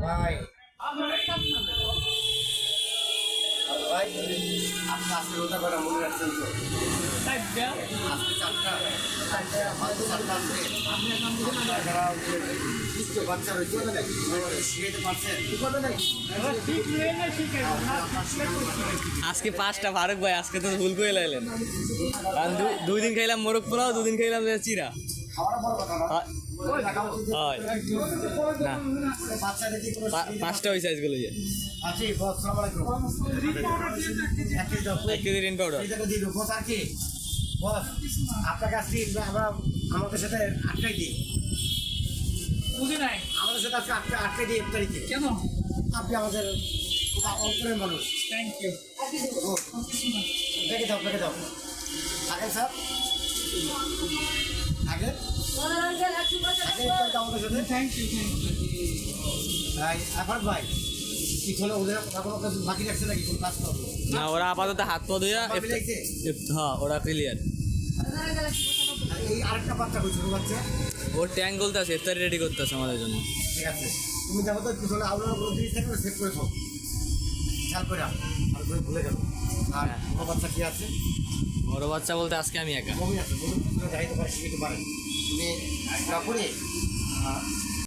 ভাই ভাই আপনি আজকে রোজা করা মনে রাখছেন তো? আজকে চারটা হয়তো চারটা আসবে। যারা বাচ্চা রয়েছে শিখাইতে পারছেন? আজকে 5টা ফারুক ভাই, আজকে তো ভুল করে লাইলেন। কারণ দুই দিন খাইলাম মোরগ পোলাও, দুদিন খাইলাম চিরা। খাওয়াটা বড় কথা না। হয় না, 5টা হয়েছে আজগুলো। আচ্ছা বস, সালাম আলাইকুম। 1 কেজি রিন পাউডার। বস আর কি বস, আপনার কাছ থেকে আমরা আমাদের সাথে আটকাই দিই। বুঝি নাই আমাদের সাথে আজকে আটকাই দিই ইফতারিতে। কেন? আপনি আমাদের খুব অন্তরের মানুষ। Thank you. দেখে দাও দেখে দাও। আগে স্যার আগে আমাদের সাথে থ্যাংক ইউ। আফার ভাই কি হলো? ওদের কোনো কাজ বাকি রাখছে নাকি? কোনো কাজ করবো না, ওরা আপাতত হাত পা ধুইয়া হ্যাঁ ওরা ক্লিয়ার। এই আরেকটা বাচ্চা হয়েছে বাচ্চা। ওর ট্যাঙ্ক গলতে আছে, ইফতারি রেডি করতে আছে আমাদের জন্য। ঠিক আছে, তুমি দেখো তো পিছনে আউলার কোনো জিনিস থাকলে সেভ করে থাকো, খেয়াল করে আর করে ভুলে গেল। আর ও বাচ্চা কি আছে? বড় বাচ্চা বলতে আজকে আমি একা। মমি আছে, মমি যাইতে পারে, শিখতে পারেন। তুমি কাপড়ে